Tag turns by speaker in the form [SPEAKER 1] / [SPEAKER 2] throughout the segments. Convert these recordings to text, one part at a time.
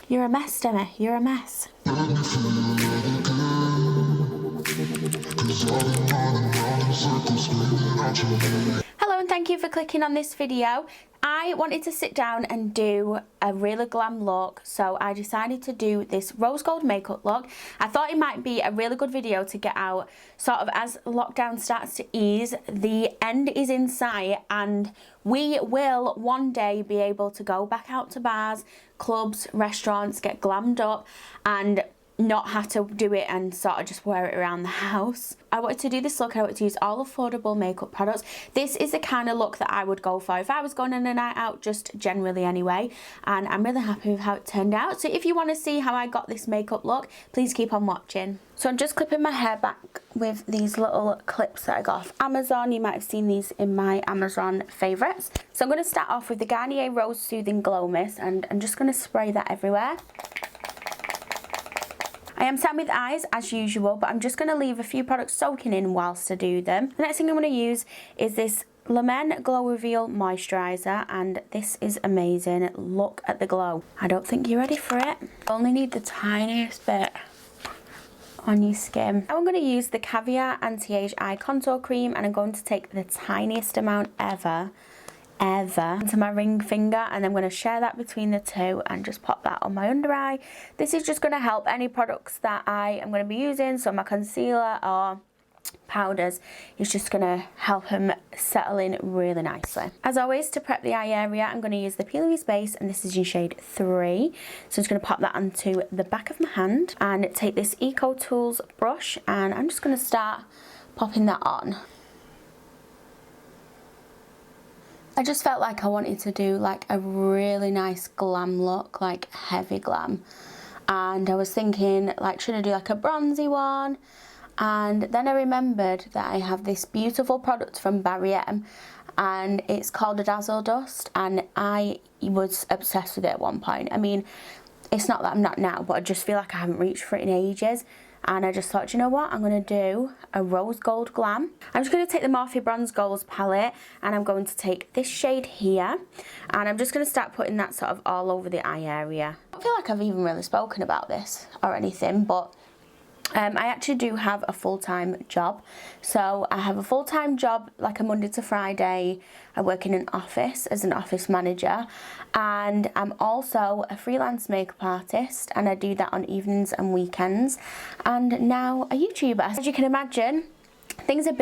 [SPEAKER 1] You're a mess, Demi. You're a mess. Hello and thank you for clicking on this video. I wanted to sit down and do a really glam look, so I decided to do this rose gold makeup look. I thought it might be a really good video to get out sort of as lockdown starts to ease. The end is in sight and we will one day be able to go back out to bars, clubs, restaurants, get glammed up and not have to do it and sort of just wear it around the house. I wanted to do this look. I wanted to use all affordable makeup products. This is the kind of look that I would go for if I was going on a night out, just generally anyway, and I'm really happy with how it turned out. So if you want to see how I got this makeup look, please keep on watching. So I'm just clipping my hair back with these little clips that I got off Amazon. You might have seen these in my Amazon favourites. So I'm going to start off with the Garnier Rose Soothing Glow Mist, and I'm just going to spray that everywhere. I am starting with eyes as usual, but I'm just going to leave a few products soaking in whilst I do them. The next thing I'm going to use is this Le Men Glow Reveal Moisturiser, and this is amazing. Look at the glow. I don't think you're ready for it. You only need the tiniest bit on your skin. Now I'm going to use the Caviar Anti-Age Eye Contour Cream, and I'm going to take the tiniest amount ever into my ring finger, and I'm going to share that between the two and just pop that on my under eye. This is just going to help any products that I am going to be using, so my concealer or powders is just going to help them settle in really nicely. As always, to prep the eye area, I'm going to use the Peel Away Base, and this is in shade 3. So I'm just going to pop that onto the back of my hand and take this Eco Tools brush, and I'm just going to start popping that on. I just felt like I wanted to do like a really nice glam look, like heavy glam. And I was thinking, like, should I do like a bronzy one? And then I remembered that I have this beautiful product from Barry M, and it's called a Dazzle Dust, and I was obsessed with it at one point. I mean, it's not that I'm not now, but I just feel like I haven't reached for it in ages. And I just thought, you know what, I'm going to do a Rose Gold Glam. I'm just going to take the Morphe Bronze Goals palette, and I'm going to take this shade here, and I'm just going to start putting that sort of all over the eye area. I don't feel like I've even really spoken about this or anything, but I actually do have a full-time job. So I have a full-time job, like a Monday to Friday. I work in an office as an office manager, and I'm also a freelance makeup artist, and I do that on evenings and weekends, and now a YouTuber. As you can imagine, things are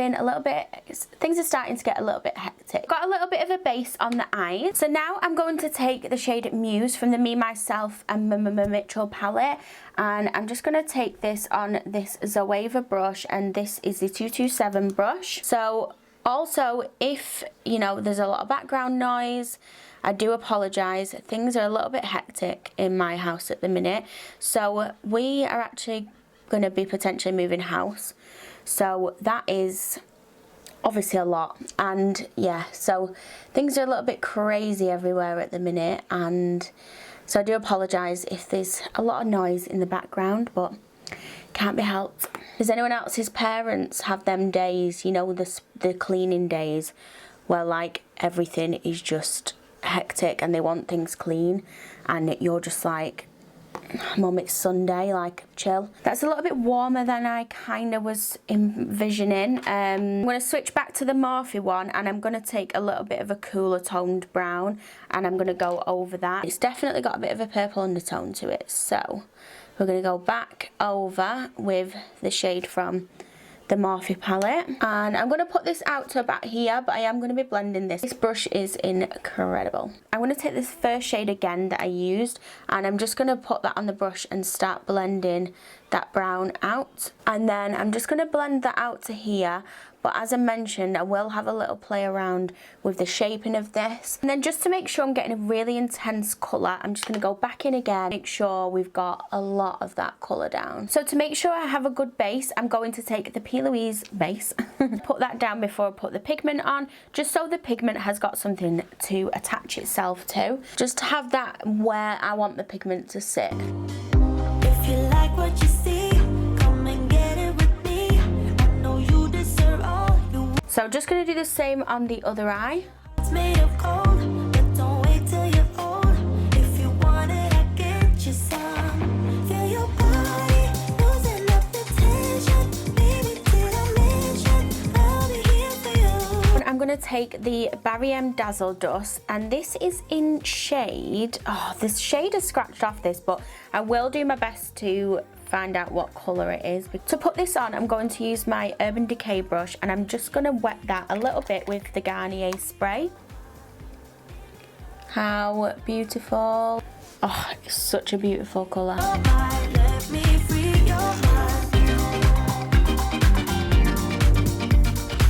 [SPEAKER 1] starting to get a little bit hectic. Got a little bit of a base on the eyes. So now I'm going to take the shade Muse from the Me, Myself and Mitchell palette, and I'm just going to take this on this Zoeva brush, and this is the 227 brush. So also, if you know there's a lot of background noise, I do apologise. Things are a little bit hectic in my house at the minute. So we are actually going to be potentially moving house. So that is obviously a lot, and yeah, so things are a little bit crazy everywhere at the minute, and so I do apologise if there's a lot of noise in the background, but can't be helped. Does anyone else's parents have them days, you know, the cleaning days, where like everything is just hectic and they want things clean, and you're just like, Mum, it's Sunday, like, chill. That's a little bit warmer than I kind of was envisioning. I'm going to switch back to the Morphe one, and I'm going to take a little bit of a cooler toned brown, and I'm going to go over that. It's definitely got a bit of a purple undertone to it, so we're going to go back over with the shade from the Morphe palette, and I'm going to put this out to about here, but I am going to be blending this. This brush is incredible. I'm going to take this first shade again that I used, and I'm just going to put that on the brush and start blending that brown out, and then I'm just going to blend that out to here. But as I mentioned, I will have a little play around with the shaping of this. And then just to make sure I'm getting a really intense colour, I'm just going to go back in again, make sure we've got a lot of that colour down. So to make sure I have a good base, I'm going to take the P. Louise base, put that down before I put the pigment on, just so the pigment has got something to attach itself to. Just to have that where I want the pigment to sit.
[SPEAKER 2] If you like what you see, come and get it with me. I know you deserve all you want.
[SPEAKER 1] So just going to do the same on the other eye.
[SPEAKER 2] It's made of gold, but don't wait till you're old. If you want it, I get you some.
[SPEAKER 1] take the Barry M Dazzle Dust, and this is in shade, oh, this shade has scratched off this, but I will do my best to find out what colour it is. To put this on, I'm going to use my Urban Decay brush, and I'm just going to wet that a little bit with the Garnier spray. How beautiful. Oh, it's such a beautiful colour.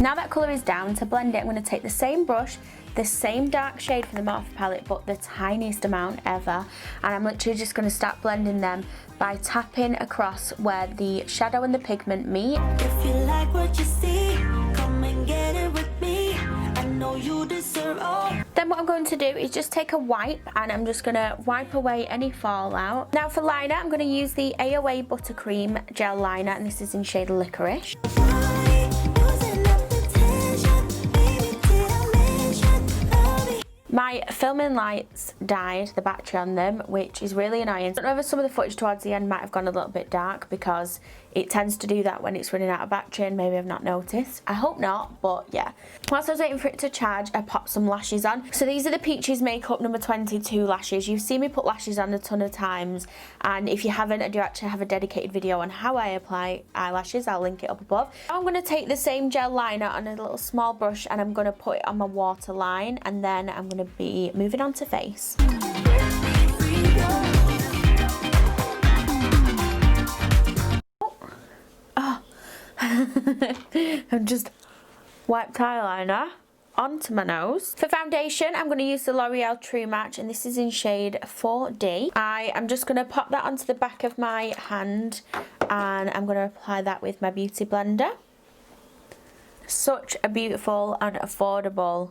[SPEAKER 1] Now that colour is down, to blend it, I'm going to take the same brush, the same dark shade from the Morphe palette, but the tiniest amount ever, and I'm literally just going to start blending them by tapping across where the shadow and the pigment meet.
[SPEAKER 2] If you like what you see, come and get it with me. I know you deserve all.
[SPEAKER 1] Then what I'm going to do is just take a wipe, and I'm just going to wipe away any fallout. Now for liner, I'm going to use the AOA Buttercream Gel Liner, and this is in shade Licorice. My filming lights died, the battery on them, which is really annoying. I don't know if some of the footage towards the end might have gone a little bit dark because it tends to do that when it's running out of battery, and maybe I've not noticed. I hope not, but yeah. Whilst I was waiting for it to charge, I popped some lashes on. So these are the Peaches Makeup number 22 lashes. You've seen me put lashes on a ton of times, and if you haven't, I do actually have a dedicated video on how I apply eyelashes. I'll link it up above. Now I'm going to take the same gel liner on a little small brush, and I'm going to put it on my waterline, and then I'm going to be moving on to face. I've just wiped eyeliner onto my nose. For foundation, I'm going to use the L'Oreal True Match, and this is in shade 4D. I am just going to pop that onto the back of my hand, and I'm going to apply that with my beauty blender. Such a beautiful and affordable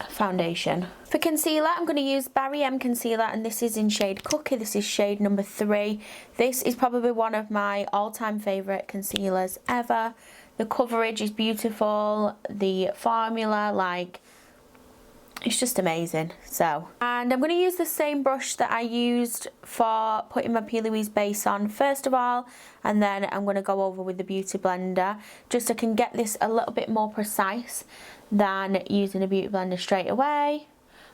[SPEAKER 1] foundation. For concealer, I'm going to use Barry M concealer, and this is in shade Cookie. This is shade number 3. This is probably one of my all-time favourite concealers ever. The coverage is beautiful, the formula, like, it's just amazing. So, and I'm going to use the same brush that I used for putting my P. Louise base on first of all, and then I'm going to go over with the beauty blender, just so I can get this a little bit more precise than using a beauty blender straight away.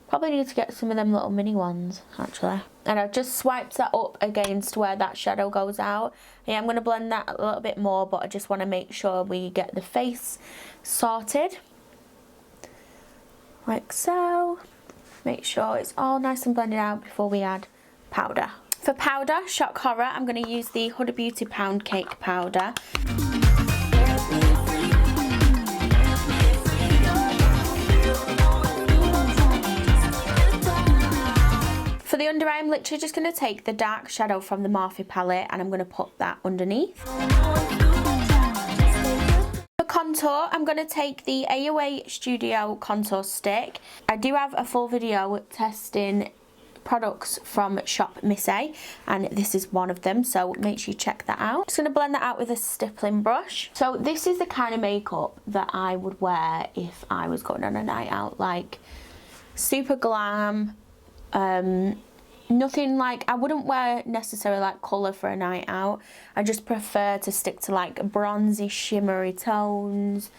[SPEAKER 1] Probably need to get some of them little mini ones actually. And I've just swiped that up against where that shadow goes out. Yeah, I'm going to blend that a little bit more, but I just want to make sure we get the face sorted. Like so. Make sure it's all nice and blended out before we add powder. For powder, Shock Horror, I'm going to use the Huda Beauty Pound Cake powder. For the under eye, I'm literally just going to take the dark shadow from the Morphe palette, and I'm going to put that underneath. For contour, I'm going to take the AOA Studio Contour Stick. I do have a full video testing products from Shop Miss A, and this is one of them, so make sure you check that out. Just going to blend that out with a stippling brush. So this is the kind of makeup that I would wear if I was going on a night out, like super glam. Nothing like, I wouldn't wear necessarily like colour for a night out. I just prefer to stick to like bronzy shimmery tones,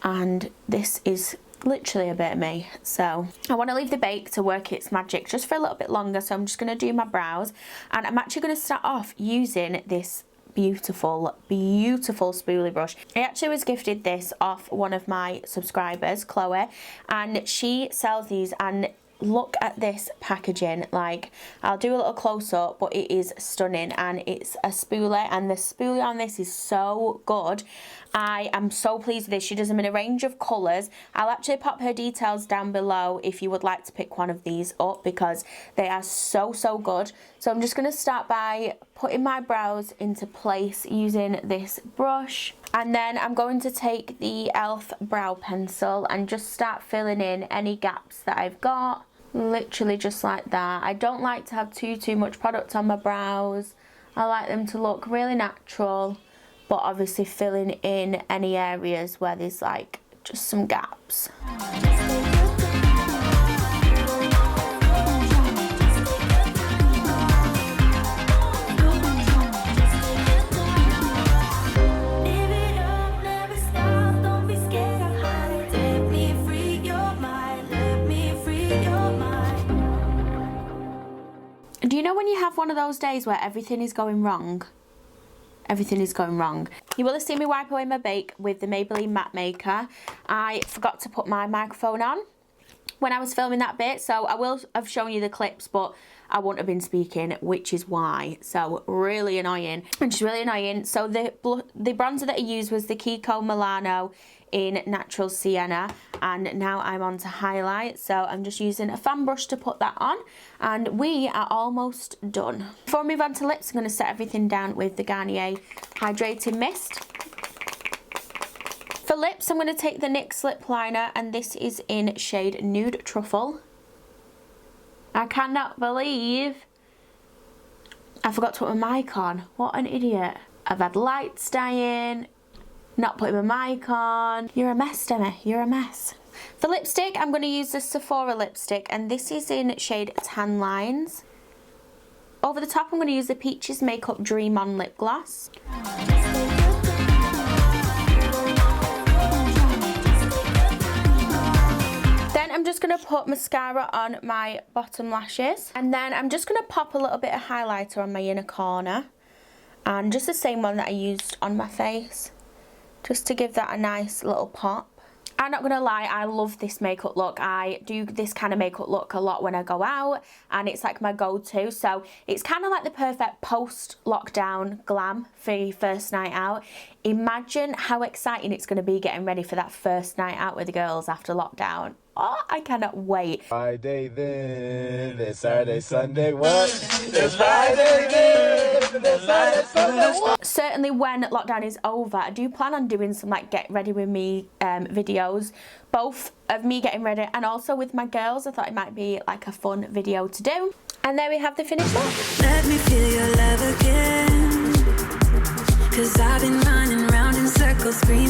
[SPEAKER 1] and this is literally a bit of me. So I want to leave the bake to work its magic just for a little bit longer, so I'm just going to do my brows, and I'm actually going to start off using this beautiful spoolie brush. I actually was gifted this off one of my subscribers, Chloe, and she sells these, and look at this packaging. Like, I'll do a little close-up, but it is stunning, and it's a spoolie, and the spoolie on this is so good. I am so pleased with this. She does them in a range of colours. I'll actually pop her details down below if you would like to pick one of these up, because they are so good. So I'm just going to start by putting my brows into place using this brush, and then I'm going to take the e.l.f. brow pencil and just start filling in any gaps that I've got. Literally just like that. I don't like to have too much product on my brows. I like them to look really natural, but obviously filling in any areas where there's like just some gaps.
[SPEAKER 2] Live it up, never stop, don't be scared of heights. Take me
[SPEAKER 1] Do you know when you have one of those days where everything is going wrong? Everything is going wrong. You will have seen me wipe away my bake with the Maybelline Matte Maker. I forgot to put my microphone on when I was filming that bit, so I will have shown you the clips, but I wouldn't have been speaking, which is why. So really annoying, which is really annoying. So the bronzer that I used was the Kiko Milano in Natural Sienna, and now I'm on to highlight. So I'm just using a fan brush to put that on, and we are almost done. Before I move on to lips, I'm going to set everything down with the Garnier Hydrating Mist. For lips, I'm going to take the NYX lip liner, and this is in shade Nude Truffle. I cannot believe I forgot to put my mic on. What an idiot. I've had lights dying, not putting my mic on. You're a mess, Demi. You're a mess. For lipstick, I'm going to use the Sephora lipstick, and this is in shade Tan Lines. Over the top, I'm going to use the Peaches Makeup Dream On Lip Gloss. I'm just going to put mascara on my bottom lashes, and then I'm just going to pop a little bit of highlighter on my inner corner, and just the same one that I used on my face, just to give that a nice little pop. I'm not going to lie, I love this makeup look. I do this kind of makeup look a lot when I go out, and it's like my go-to. So it's kind of like the perfect post-lockdown glam for your first night out. Imagine how exciting it's going to be getting ready for that first night out with the girls after lockdown. Oh, I cannot wait.
[SPEAKER 3] Friday then, it's Saturday, Sunday, what? It's Friday then, it's Saturday, Sunday, what?
[SPEAKER 1] Certainly when lockdown is over, I do plan on doing some like get ready with me videos, both of me getting ready and also with my girls. I thought it might be like a fun video to do. And there we have the finished look.
[SPEAKER 2] Let me feel your love again, 'cause I've been running round in circles screaming.